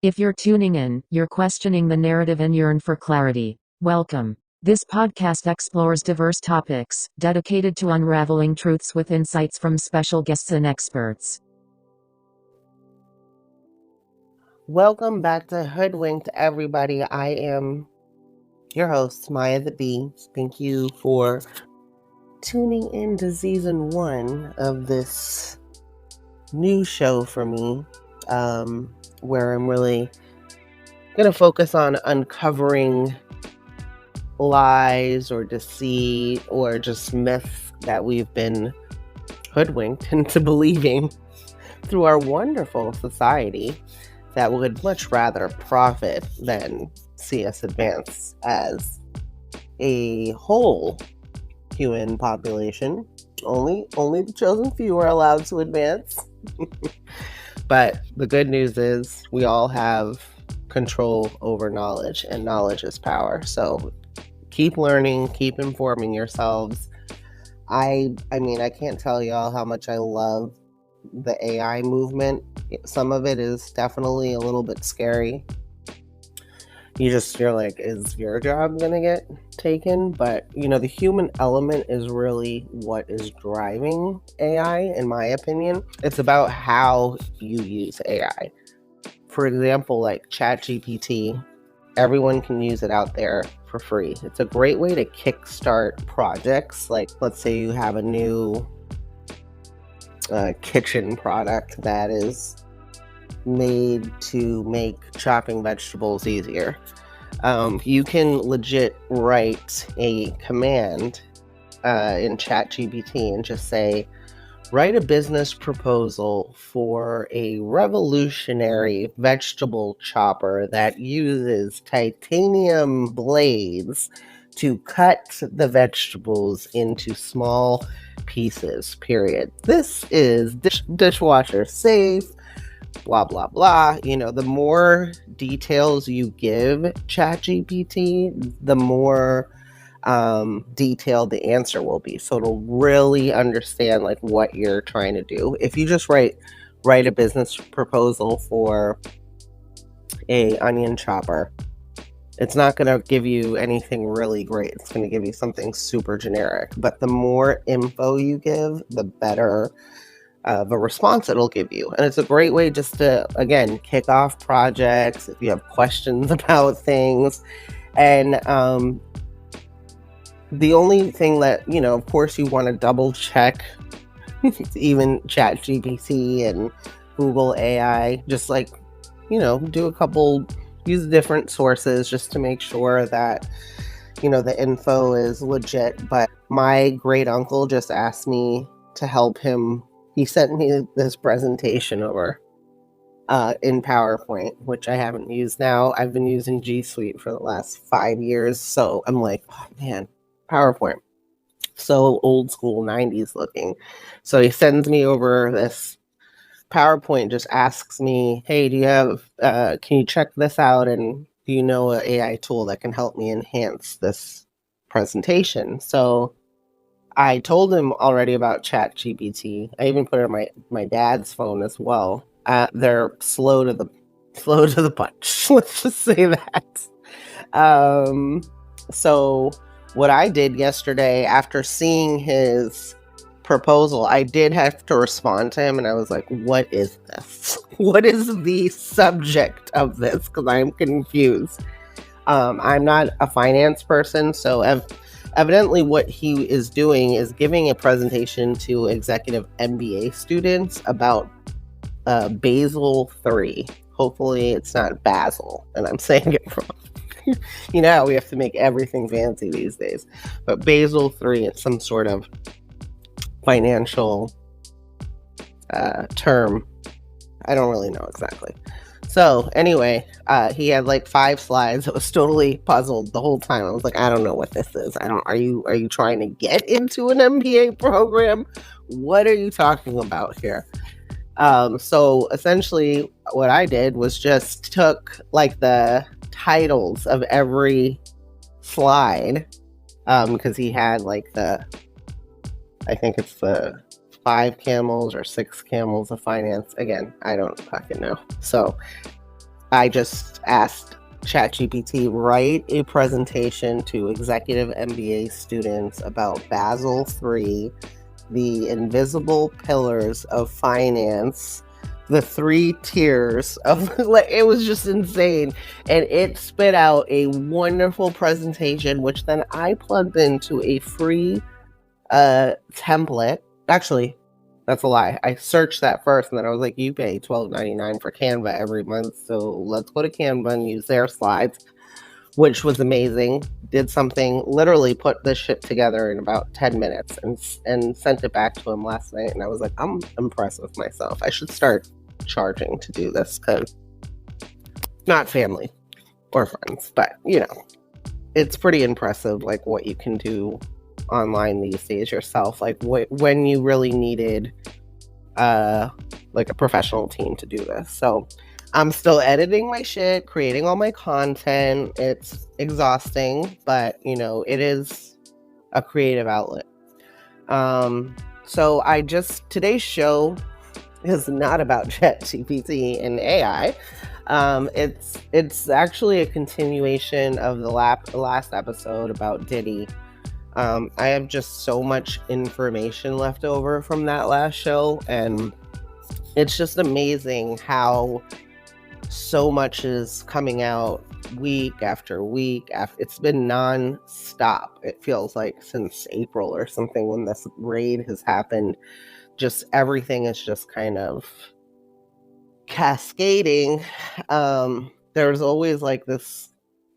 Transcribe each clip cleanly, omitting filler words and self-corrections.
If you're tuning in, you're questioning the narrative and yearn for clarity. Welcome. This podcast explores diverse topics, dedicated to unraveling truths with insights from special guests and experts. Welcome back to Hoodwinked, everybody. I am your host, Maya the Bee. Thank you for tuning in to season 1 of this new show for me, where I'm really going to focus on uncovering lies or deceit or just myths that we've been hoodwinked into believing through our wonderful society that would much rather profit than see us advance as a whole human population. Only the chosen few are allowed to advance. But the good news is we all have control over knowledge, and knowledge is power. So keep learning, keep informing yourselves. I mean, I can't tell y'all how much I love the AI movement. Some of it is definitely a little bit scary. You're like, is your job gonna get taken? But the human element is really what is driving AI, in my opinion. It's about how you use AI. For example, like ChatGPT, everyone can use it out there for free. It's a great way to kickstart projects. Like, let's say you have a new kitchen product that is made to make chopping vegetables easier. You can legit write a command in ChatGPT and just say, write a business proposal for a revolutionary vegetable chopper that uses titanium blades to cut the vegetables into small pieces, period. This is dishwasher safe, blah, blah, blah. The more details you give ChatGPT, the more detailed the answer will be. So it'll really understand like what you're trying to do. If you just write a business proposal for a onion chopper, it's not going to give you anything really great. It's going to give you something super generic. But the more info you give, the better of a response it'll give you. And it's a great way just to, again, kick off projects if you have questions about things. And the only thing that, of course, you want to double check, even ChatGPT and Google AI, just like, use different sources just to make sure that, the info is legit. But my great uncle just asked me to help him. He sent me this presentation over in PowerPoint, which I haven't used now. I've been using G Suite for the last 5 years. So I'm like, oh man, PowerPoint. So old school 90s looking. So he sends me over this PowerPoint, just asks me, hey, do you have, can you check this out? And do you know an AI tool that can help me enhance this presentation? So I told him already about ChatGPT. I even put it on my dad's phone as well. They're slow to the punch. Let's just say that. So what I did yesterday, after seeing his proposal, I did have to respond to him, and I was like, what is this? What is the subject of this? Because I'm confused. I'm not a finance person, so evidently what he is doing is giving a presentation to executive MBA students about Basel 3. Hopefully it's not Basil, and I'm saying it wrong. You know how we have to make everything fancy these days. But Basel 3 is some sort of financial term. I don't really know exactly. So anyway, he had like 5 slides. I was totally puzzled the whole time. I was like, I don't know what this is. Are you trying to get into an MBA program? What are you talking about here? So essentially what I did was just took like the titles of every slide, because he had like I think it's the 5 camels or 6 camels of finance. Again, I don't fucking know. So I just asked ChatGPT, write a presentation to executive MBA students about Basel III, the invisible pillars of finance, the 3 tiers of, it was just insane. And it spit out a wonderful presentation, which then I plugged into a free template. Actually, that's a lie. I searched that first, and then I was like, you pay $12.99 for Canva every month, so let's go to Canva and use their slides, which was amazing. Did something, literally put this shit together in about 10 minutes and sent it back to him last night, and I was like, I'm impressed with myself. I should start charging to do this, because not family or friends, but, it's pretty impressive, like, what you can do online these days yourself, like when you really needed like a professional team to do this. So I'm still editing my shit, creating all my content. It's exhausting, but it is a creative outlet. So today's show is not about ChatGPT and AI. It's actually a continuation of the last episode about Diddy. I have just so much information left over from that last show, and it's just amazing how so much is coming out week after week. It's been non-stop, it feels like, since April or something, when this raid has happened. Just everything is just kind of cascading. There's always like this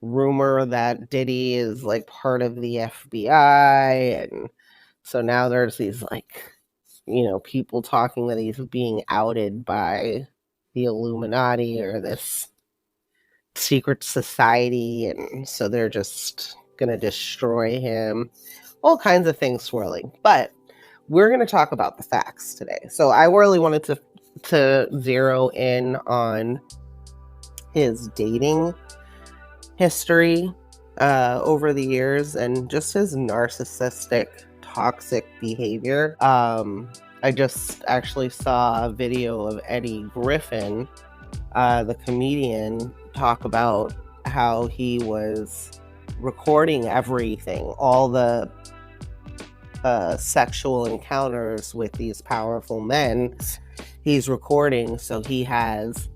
rumor that Diddy is like part of the FBI, and so now there's these like people talking that he's being outed by the Illuminati or this secret society, and so they're just gonna destroy him. All kinds of things swirling, but we're gonna talk about the facts today. So I really wanted to zero in on his dating history over the years, and just his narcissistic, toxic behavior. I just actually saw a video of Eddie Griffin, the comedian, talk about how he was recording everything, all the sexual encounters with these powerful men. He's recording, so he has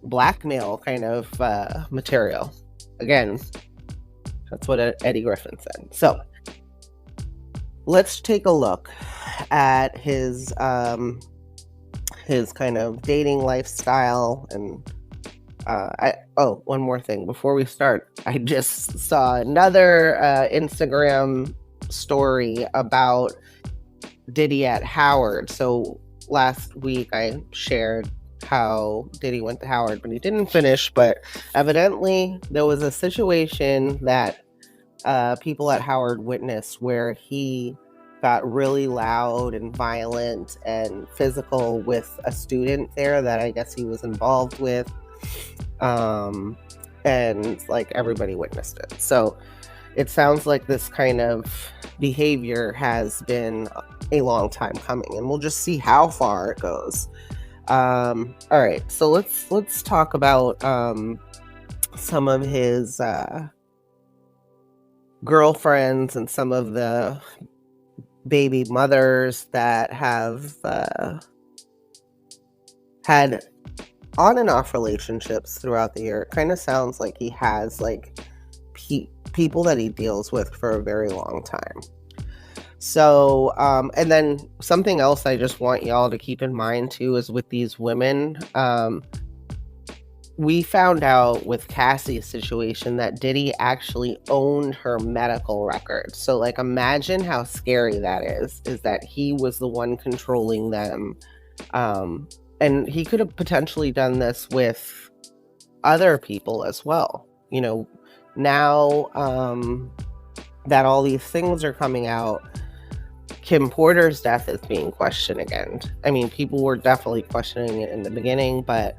blackmail kind of material. Again, that's what Eddie Griffin said. So let's take a look at his kind of dating lifestyle. And one more thing before we start. I just saw another Instagram story about Diddy at Howard. So last week I shared how Diddy went to Howard, but he didn't finish. But evidently there was a situation that people at Howard witnessed where he got really loud and violent and physical with a student there that I guess he was involved with. And like everybody witnessed it. So it sounds like this kind of behavior has been a long time coming, and we'll just see how far it goes. All right, so let's talk about some of his girlfriends and some of the baby mothers that have had on and off relationships throughout the year. It kind of sounds like he has like people that he deals with for a very long time. So, and then something else I just want y'all to keep in mind too is with these women, we found out with Cassie's situation that Diddy actually owned her medical records. So like, imagine how scary that is that he was the one controlling them. And he could have potentially done this with other people as well. Now that all these things are coming out, Kim Porter's death is being questioned again. I mean, people were definitely questioning it in the beginning, but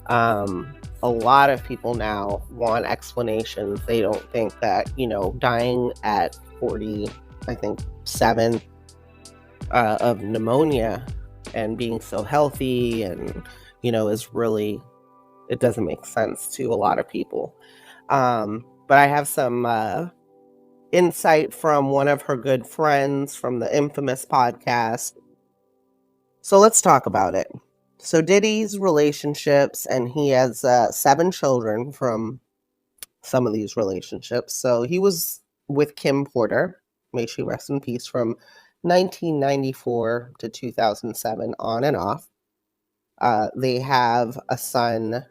a lot of people now want explanations. They don't think that, dying at 40, I think 7 of pneumonia and being so healthy and, is really it doesn't make sense to a lot of people. But I have some insight from one of her good friends from the infamous podcast. So let's talk about it. So Diddy's relationships, and he has 7 children from some of these relationships. So he was with Kim Porter, may she rest in peace, from 1994 to 2007, on and off. They have a son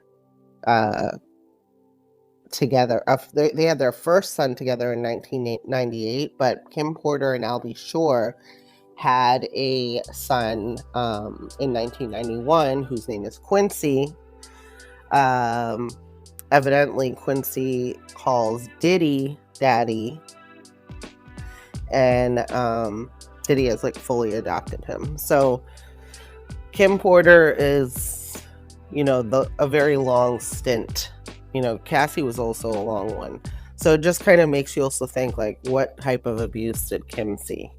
together. They had their first son together in 1998, but Kim Porter and Albie Shore had a son in 1991 whose name is Quincy. Evidently, Quincy calls Diddy daddy, and Diddy has like fully adopted him. So Kim Porter is, a very long stint. Cassie was also a long one. So it just kind of makes you also think, like, what type of abuse did Kim see?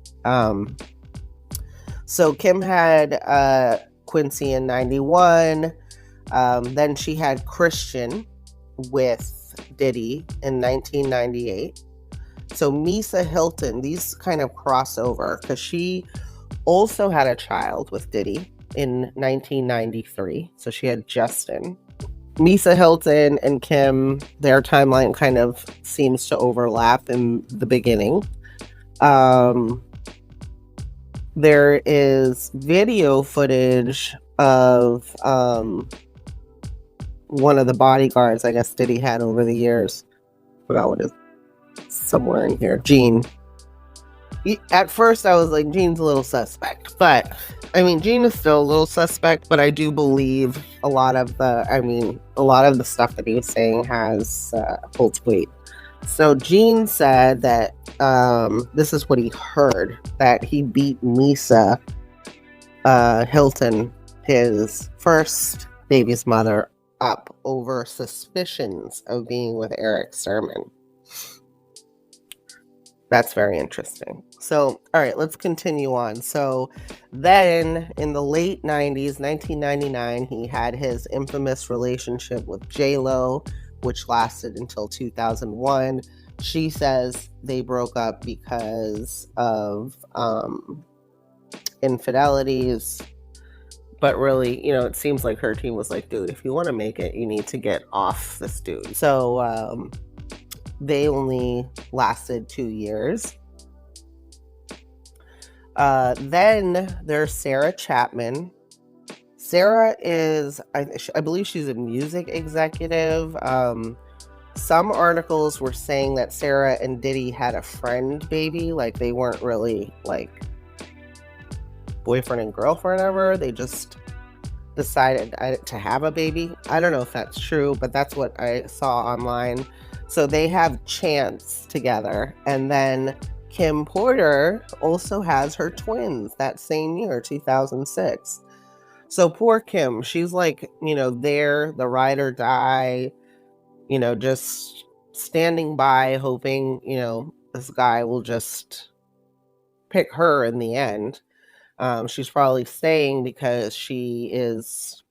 So Kim had Quincy in 91. Then she had Christian with Diddy in 1998. So Misa Hilton, these kind of cross over because she also had a child with Diddy in 1993. So she had Justin. Misa Hilton and Kim, their timeline kind of seems to overlap in the beginning. There is video footage of one of the bodyguards, I guess, Diddy had over the years. Forgot what it is. Somewhere in here. Gene. At first, I was like, Gene's a little suspect. But, Gene is still a little suspect, but I do believe a lot of the stuff that he was saying has holds weight. So Gene said that this is what he heard, that he beat Misa Hilton, his first baby's mother, up over suspicions of being with Eric Sermon. That's very interesting. So, all right, let's continue on. So then in the late 90s, 1999, he had his infamous relationship with J-Lo, which lasted until 2001. She says they broke up because of infidelities. But really, it seems like her team was like, dude, if you want to make it, you need to get off this dude. So they only lasted 2 years. Then there's Sarah Chapman. Sarah is, I believe she's a music executive. Some articles were saying that Sarah and Diddy had a friend baby. Like, they weren't really, like, boyfriend and girlfriend ever. They just decided to have a baby. I don't know if that's true, but that's what I saw online. So they have Chance together. And then Kim Porter also has her twins that same year, 2006. So poor Kim, she's like, there, the ride or die, just standing by, hoping, this guy will just pick her in the end. She's probably staying because she is,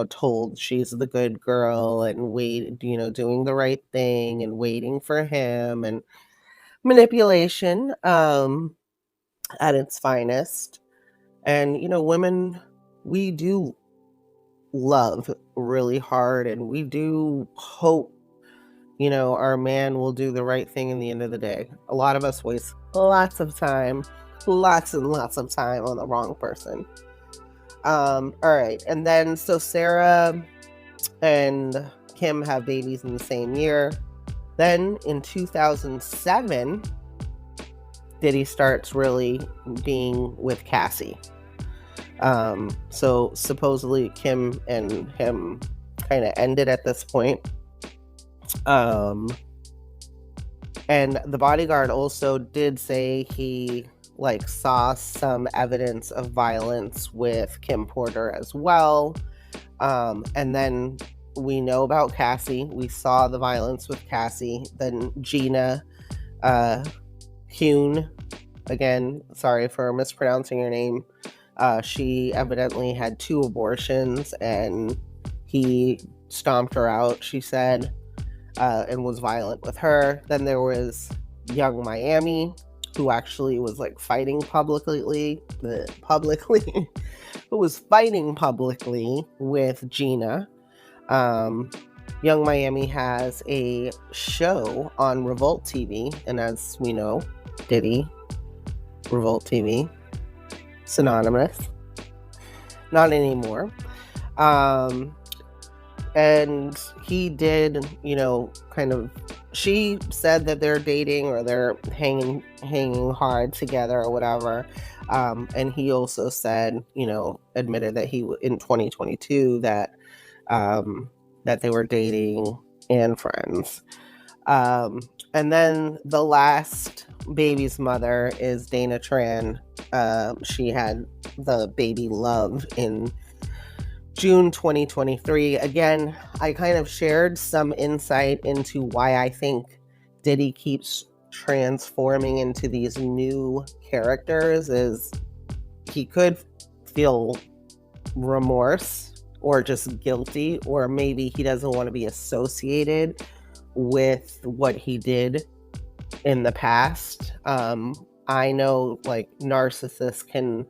told she's the good girl and doing the right thing and waiting for him, and manipulation at its finest. And, women, we do love really hard, and we do hope, our man will do the right thing in the end of the day. A lot of us waste lots and lots of time on the wrong person. All right. And then, so Sarah and Kim have babies in the same year. Then in 2007, Diddy starts really being with Cassie. So supposedly Kim and him kind of ended at this point. And the bodyguard also did say he saw some evidence of violence with Kim Porter as well. And then we know about Cassie. We saw the violence with Cassie. Then Gina Hune, again, sorry for mispronouncing your name. She evidently had 2 abortions, and he stomped her out, she said, and was violent with her. Then there was Young Miami, who actually was like fighting publicly, who was fighting publicly with Gina. Young Miami has a show on Revolt TV, and as we know, Diddy, Revolt TV, synonymous. Not anymore. And he did, she said that they're dating or they're hanging hard together or whatever. And he also said, admitted that he in 2022 that they were dating and friends. And then the last baby's mother is Dana Tran. She had the baby Love in June 2023. Again, I kind of shared some insight into why I think Diddy keeps transforming into these new characters. Is he could feel remorse or just guilty, or maybe he doesn't want to be associated with what he did in the past. I know like narcissists can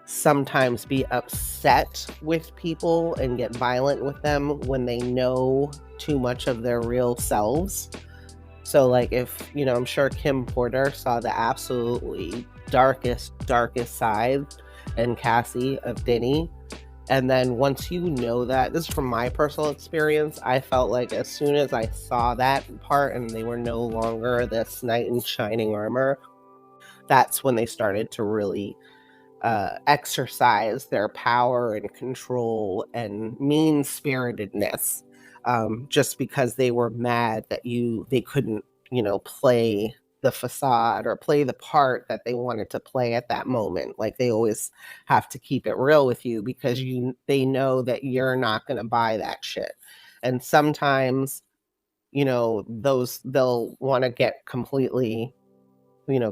sometimes be upset with people and get violent with them when they know too much of their real selves. So like if, I'm sure Kim Porter saw the absolutely darkest side and Cassie of Diddy. And then once you know that, this is from my personal experience, I felt like as soon as I saw that part and they were no longer this knight in shining armor, that's when they started to really exercise their power and control and mean-spiritedness, just because they were mad that they couldn't, play the facade or play the part that they wanted to play at that moment. Like they always have to keep it real with you because they know that you're not going to buy that shit. And sometimes, they'll want to get completely,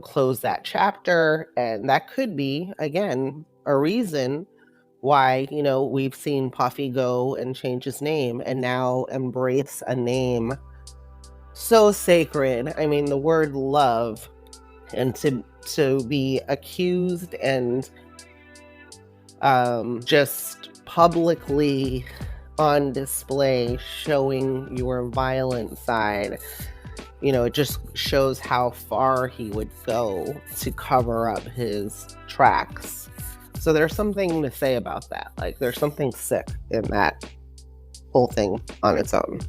close that chapter. And that could be, again, a reason why, we've seen Puffy go and change his name and now embrace a name so sacred. I mean, the word love, and to be accused and just publicly on display showing your violent side, it just shows how far he would go to cover up his tracks. So there's something to say about that. Like there's something sick in that whole thing on its own.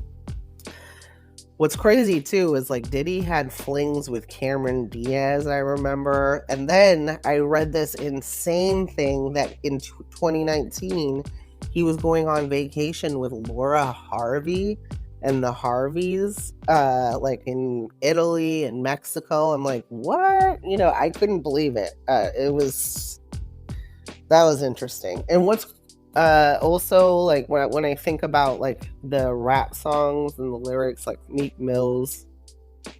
What's crazy too is like Diddy had flings with Cameron Diaz, I remember. And then I read this insane thing that in 2019, he was going on vacation with Laura Harvey and the Harveys, like in Italy and Mexico. I'm like, what? I couldn't believe it. That was interesting. And what's also like when I think about like the rap songs and the lyrics, like Meek Mill's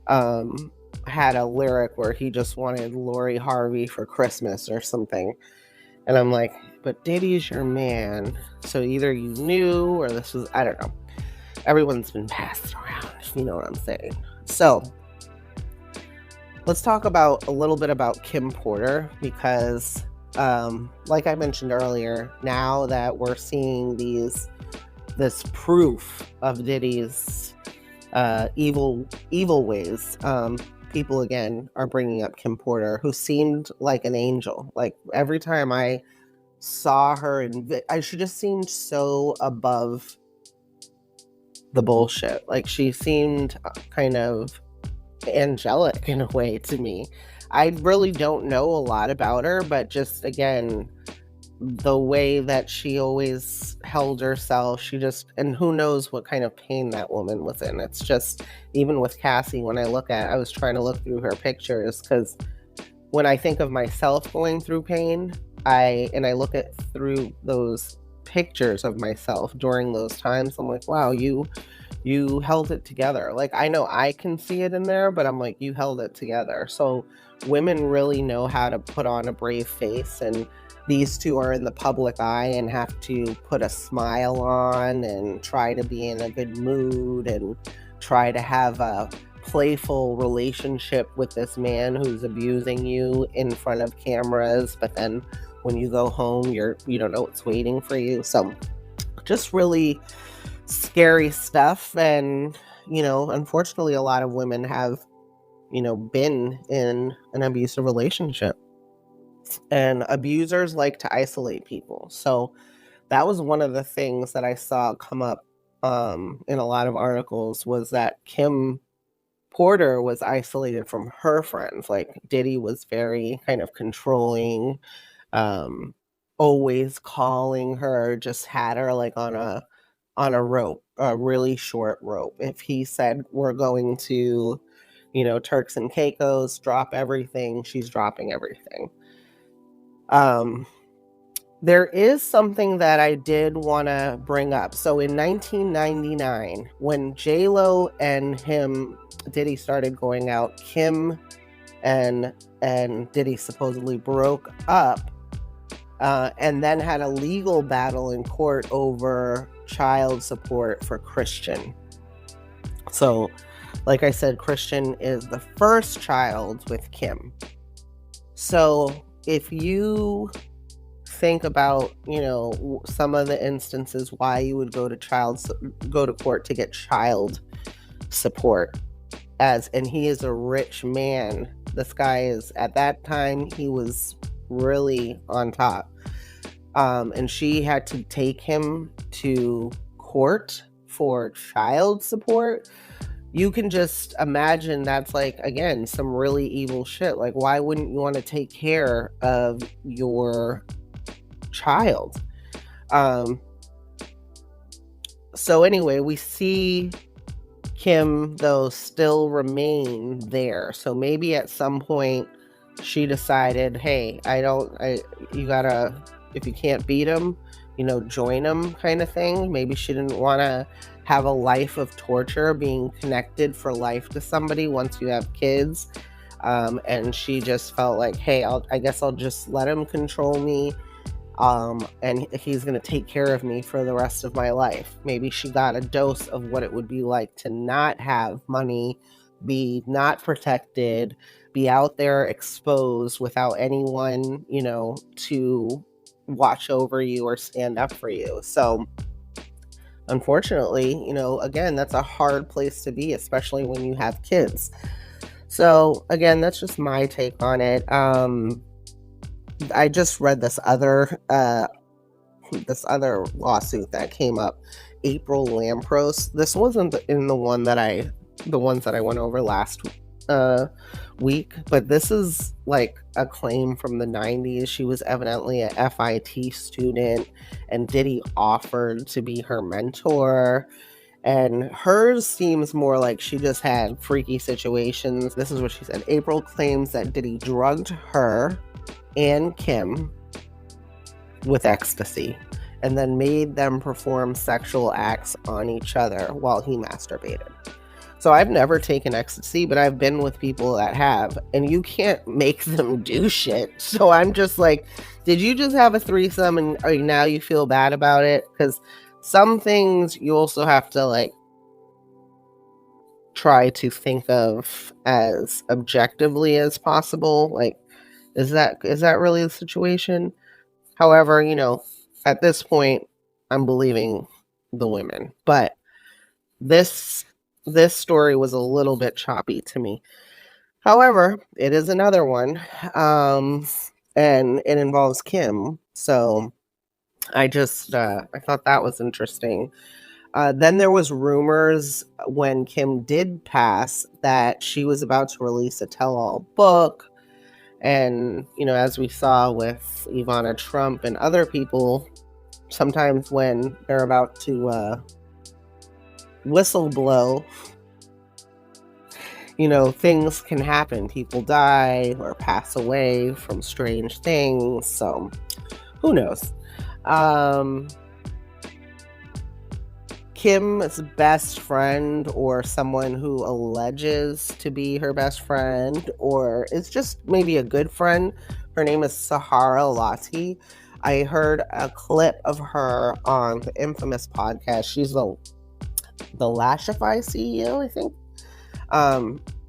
had a lyric where he just wanted Lori Harvey for Christmas or something, and I'm like, but Diddy's your man, so either you knew or this was, I don't know. Everyone's been passed around, if you know what I'm saying. So let's talk a little bit about Kim Porter, because like I mentioned earlier, now that we're seeing this proof of Diddy's evil ways, people again are bringing up Kim Porter, who seemed like an angel. Like every time I saw her, she just seemed so above the bullshit. Like she seemed kind of angelic in a way to me. I really don't know a lot about her, but just again, the way that she always held herself, and who knows what kind of pain that woman was in. It's just, even with Cassie, when I was trying to look through her pictures, because when I think of myself going through pain, I look through those pictures of myself during those times, I'm like, wow, you held it together. Like, I know I can see it in there, but I'm like, you held it together. So women really know how to put on a brave face and these two are in the public eye and have to put a smile on and try to be in a good mood and try to have a playful relationship with this man who's abusing you in front of cameras, but then when you go home, you don't know what's waiting for you. So just really scary stuff. And, unfortunately, a lot of women have, been in an abusive relationship. And abusers like to isolate people. So that was one of the things that I saw come up in a lot of articles, was that Kim Porter was isolated from her friends. Like Diddy was very kind of controlling, always calling her, just had her like on a rope, a really short rope. If he said we're going to, Turks and Caicos, drop everything, she's dropping everything. There is something that I did want to bring up. So in 1999, when J-Lo and Diddy started going out, Kim and Diddy supposedly broke up, and then had a legal battle in court over child support for Christian. So, like I said, Christian is the first child with Kim. So if you think about, some of the instances why you would go to court to get child support, and he is a rich man. This guy is, at that time, he was really on top. And she had to take him to court for child support. You can just imagine that's like, again, some really evil shit. Like, why wouldn't you want to take care of your child? So anyway, we see Kim, though, still remain there. So maybe at some point she decided, hey, you gotta, if you can't beat him, join him, kind of thing. Maybe she didn't want to have a life of torture, being connected for life to somebody once you have kids. And she just felt like, hey, I guess I'll just let him control me. And he's going to take care of me for the rest of my life. Maybe she got a dose of what it would be like to not have money, be not protected, be out there exposed without anyone, to watch over you or stand up for you. So unfortunately, again, that's a hard place to be, especially when you have kids. So again, that's just my take on it. I just read this other lawsuit that came up, April Lampros. This wasn't in the ones that I went over last week, but this is like a claim from the 90s. She was evidently a FIT student, and Diddy offered to be her mentor. And hers seems more like she just had freaky situations. This is what she said. April claims that Diddy drugged her and Kim with ecstasy and then made them perform sexual acts on each other while he masturbated. So I've never taken ecstasy, but I've been with people that have, and you can't make them do shit. So I'm just like, did you just have a threesome and now you feel bad about it? Because some things you also have to like try to think of as objectively as possible. Like, is that really the situation? However, at this point, I'm believing the women. But this story was a little bit choppy to me. However, it is another one, and it involves Kim. So I thought that was interesting. Then there was rumors when Kim did pass that she was about to release a tell-all book. And, as we saw with Ivana Trump and other people, sometimes when they're about to whistleblow, things can happen. People die or pass away from strange things. So who knows? Kim's best friend, or someone who alleges to be her best friend, or is just maybe a good friend, Her name is Sahara Lati. I heard a clip of her on the infamous podcast. She's the Lashify CEO, I think.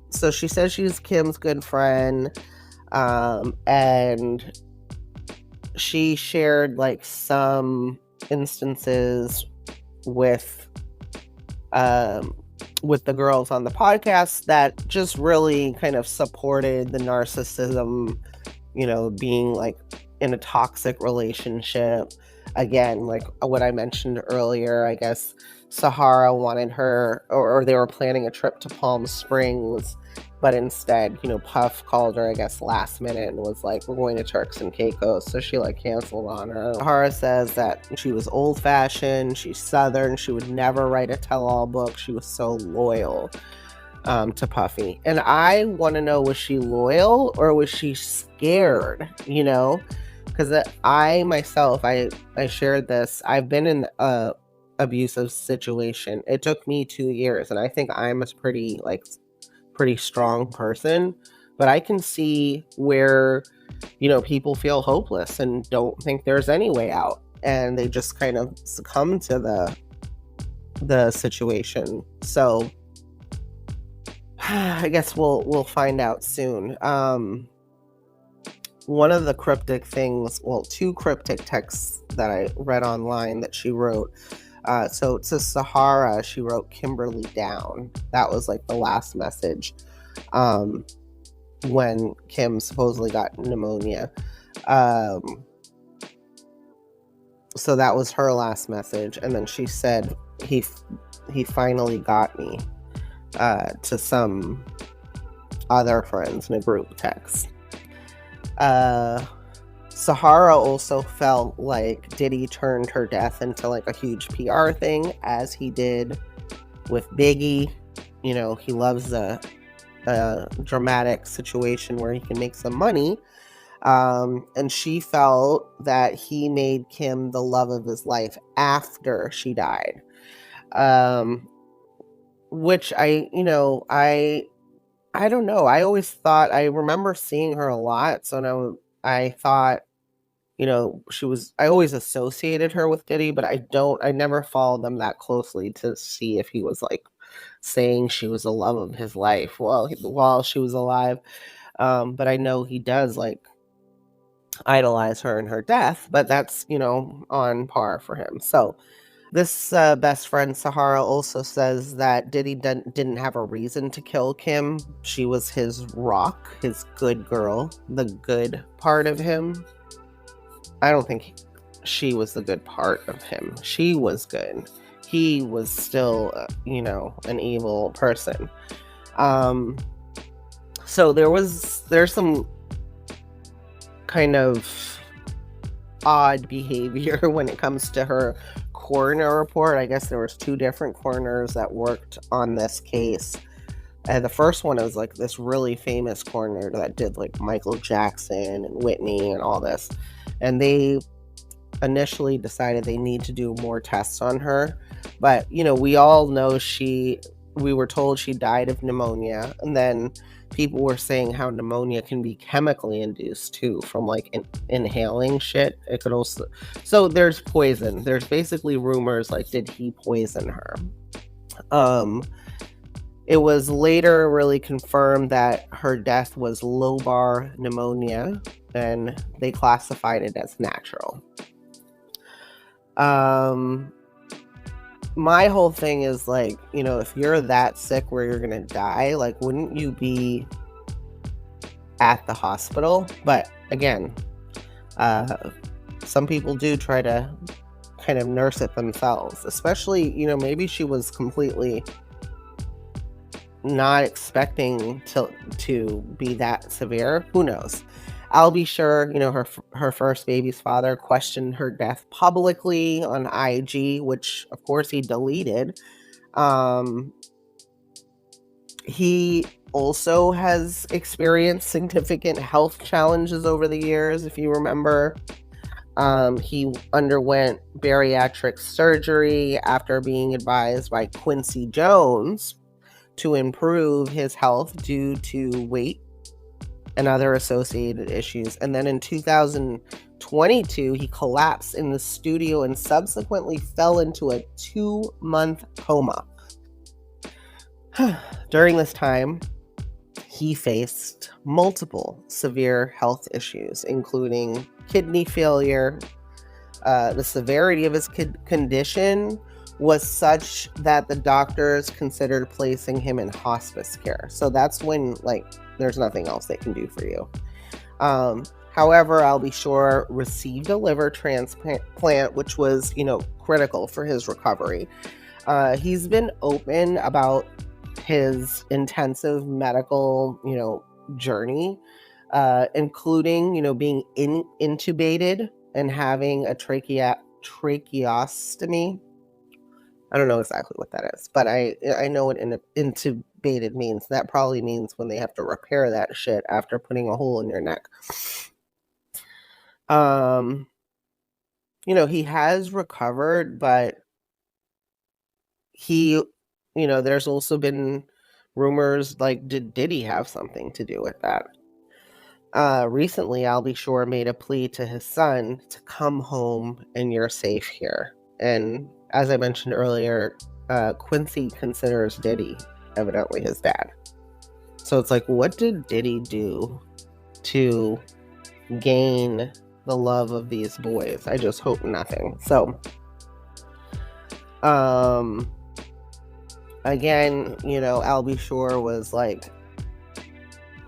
So she says she's Kim's good friend, and she shared like some instances with the girls on the podcast that just really kind of supported the narcissism, being like in a toxic relationship. Again, like what I mentioned earlier, I guess Sahara wanted her, or they were planning a trip to Palm Springs, but instead, Puff called her, I guess, last minute and was like, we're going to Turks and Caicos. So she like canceled on her. Sahara says that she was old fashioned, she's Southern, she would never write a tell-all book. She was so loyal to Puffy. And I want to know, was she loyal or was she scared? Because I myself, I shared this. I've been in a abusive situation. It took me 2 years, and I think I'm a pretty strong person, but I can see where, people feel hopeless and don't think there's any way out, and they just kind of succumb to the situation. So I guess we'll find out soon. One of the cryptic things, two cryptic texts that I read online that she wrote. So to Sahara, she wrote Kimberly down. That was like the last message when Kim supposedly got pneumonia. So that was her last message. And then she said, he finally got me, to some other friends in a group text. Sahara also felt like Diddy turned her death into like a huge PR thing, as he did with Biggie. He loves a dramatic situation where he can make some money. And she felt that he made Kim the love of his life after she died. Which I don't know. I always thought, I remember seeing her a lot. So now I thought, I always associated her with Diddy, but I never followed them that closely to see if he was like saying she was the love of his life while she was alive. But I know he does like idolize her in her death, but that's, on par for him. So this best friend Sahara also says that Diddy didn't have a reason to kill Kim. She was his rock, his good girl, the good part of him. I don't think she was the good part of him. She was good. He was still, an evil person. So there's some kind of odd behavior when it comes to her coroner report. I guess there was 2 different coroners that worked on this case. And the first one was like this really famous coroner that did like Michael Jackson and Whitney and all this. And they initially decided they need to do more tests on her. But, we all know we were told she died of pneumonia. And then people were saying how pneumonia can be chemically induced too, from like inhaling shit. It could also, so there's poison. There's basically rumors like, did he poison her? It was later really confirmed that her death was lobar pneumonia, and they classified it as natural. My whole thing is like, if you're that sick where you're gonna die, like, wouldn't you be at the hospital? But again, some people do try to kind of nurse it themselves, especially, maybe she was completely not expecting to be that severe. Who knows? I'll be sure, her first baby's father questioned her death publicly on IG, which of course he deleted. He also has experienced significant health challenges over the years. If you remember, he underwent bariatric surgery after being advised by Quincy Jones to improve his health due to weight and other associated issues. And then in 2022, he collapsed in the studio and subsequently fell into a 2-month coma. During this time, he faced multiple severe health issues, including kidney failure. The severity of his condition was such that the doctors considered placing him in hospice care. So that's when, like, there's nothing else they can do for you. However, I'll Be Sure received a liver transplant, which was, critical for his recovery. He's been open about his intensive medical, journey, including, being intubated and having a tracheostomy. I don't know exactly what that is, but I know what intubated means. That probably means when they have to repair that shit after putting a hole in your neck. He has recovered, but he, there's also been rumors like, did Diddy have something to do with that? Recently, I'll Be Sure made a plea to his son to come home and you're safe here. And as I mentioned earlier, Quincy considers Diddy evidently his dad. So it's like, what did Diddy do to gain the love of these boys? I just hope nothing. So, again, I'll Be Sure was like,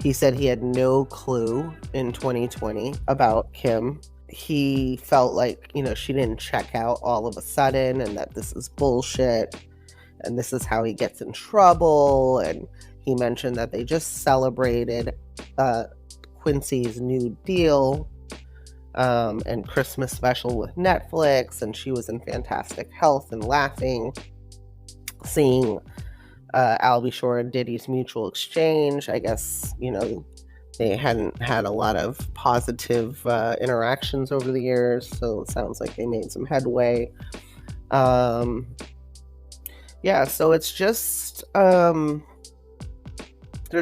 he said he had no clue in 2020 about Kim. He felt like, she didn't check out all of a sudden and that this is bullshit and this is how he gets in trouble. And he mentioned that they just celebrated Quincy's new deal and Christmas special with Netflix, and she was in fantastic health and laughing, seeing I'll Be Sure and Diddy's mutual exchange. I guess, they hadn't had a lot of positive interactions over the years, so it sounds like they made some headway. So it's just, there's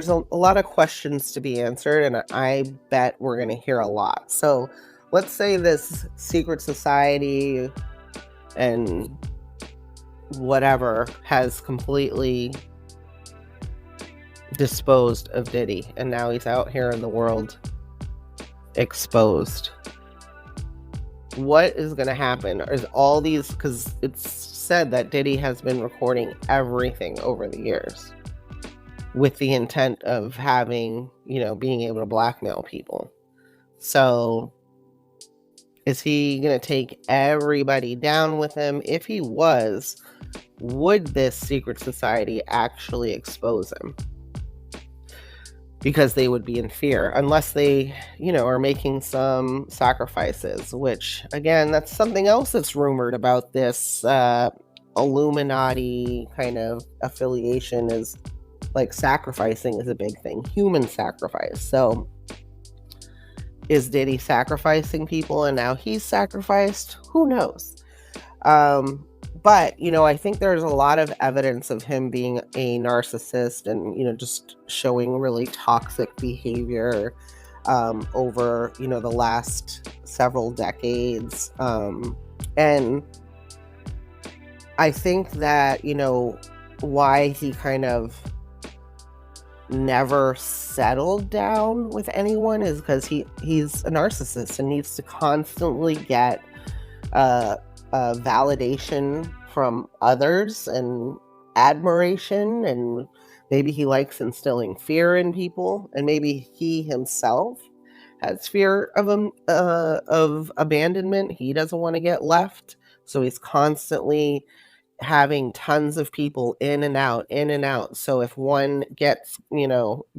a lot of questions to be answered, and I bet we're going to hear a lot. So let's say this secret society and whatever has completely disposed of Diddy, and now he's out here in the world exposed. What is going to happen? Is all these, because it's said that Diddy has been recording everything over the years with the intent of having, being able to blackmail people. So is he going to take everybody down with him? If he was, would this secret society actually expose him? Because they would be in fear, unless they, are making some sacrifices, which, again, that's something else that's rumored about this Illuminati kind of affiliation, is like sacrificing is a big thing, human sacrifice. So is Diddy sacrificing people and now he's sacrificed? Who knows? But, I think there's a lot of evidence of him being a narcissist and, just showing really toxic behavior over, the last several decades. And I think that, why he kind of never settled down with anyone is because he's a narcissist and needs to constantly get validation from others and admiration, and maybe he likes instilling fear in people, and maybe he himself has fear of abandonment. He doesn't want to get left, so he's constantly having tons of people in and out. So if one gets,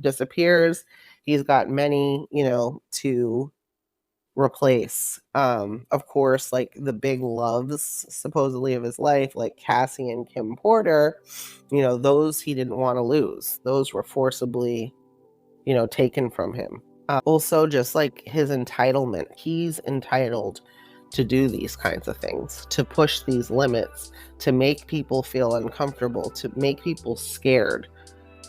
disappears, he's got many, to replace. Of course, like the big loves supposedly of his life, like Cassie and Kim Porter, those he didn't want to lose. Those were forcibly, taken from him. Also, just like his entitlement, he's entitled to do these kinds of things, to push these limits, to make people feel uncomfortable, to make people scared.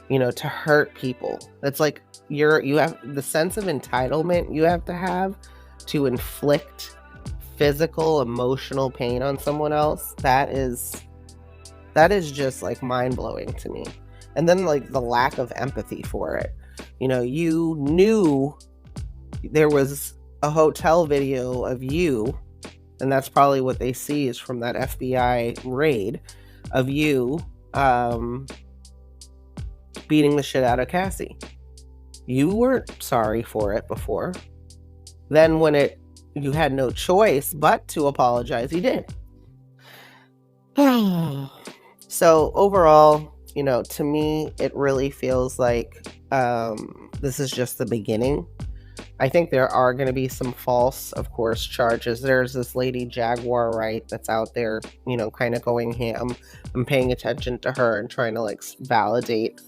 to hurt people. It's like you have the sense of entitlement you have to inflict physical, emotional pain on someone else. That is just like mind-blowing to me. And then like the lack of empathy for it. You knew there was a hotel video of you, and that's probably what they see is from that FBI raid of you beating the shit out of Cassie. You weren't sorry for it before. Then when you had no choice but to apologize, you did. So overall, to me, it really feels like this is just the beginning. I think there are going to be some false, of course, charges. There's this lady Jaguar Wright that's out there, kind of going ham. I'm paying attention to her and trying to like validate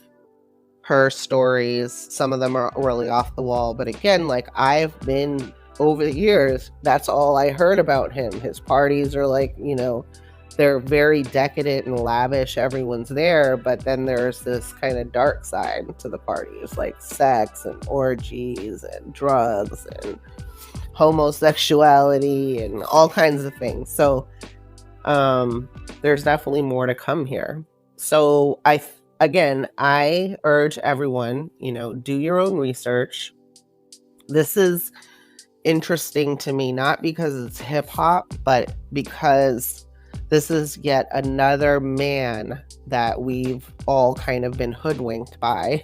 her stories. Some of them are really off the wall, but again, like I've been over the years, that's all I heard about him. His parties are like, they're very decadent and lavish. Everyone's there, but then there's this kind of dark side to the parties, like sex and orgies and drugs and homosexuality and all kinds of things. So there's definitely more to come here. So I urge everyone, do your own research. This is interesting to me, not because it's hip hop, but because this is yet another man that we've all kind of been hoodwinked by.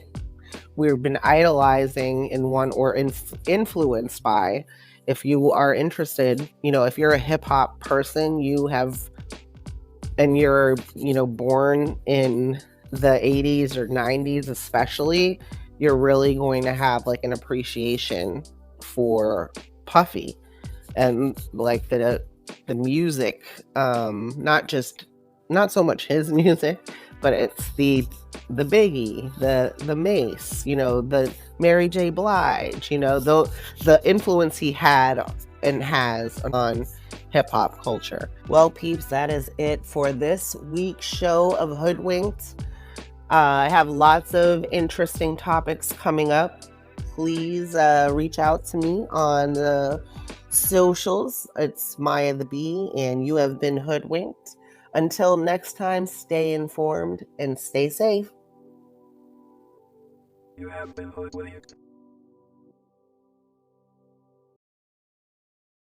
We've been idolizing in one or influenced by. If you are interested, if you're a hip hop person, and you're, born in the 80s or 90s especially, you're really going to have like an appreciation for Puffy and like the music, not so much his music, but it's the Biggie, the Mace, the Mary J. Blige, the influence he had and has on hip hop culture. Well, peeps, that is it for this week's show of Hoodwinked. I have lots of interesting topics coming up. Please reach out to me on the socials. It's Maya the Bee, and you have been hoodwinked. Until next time, stay informed and stay safe. You have been hoodwinked.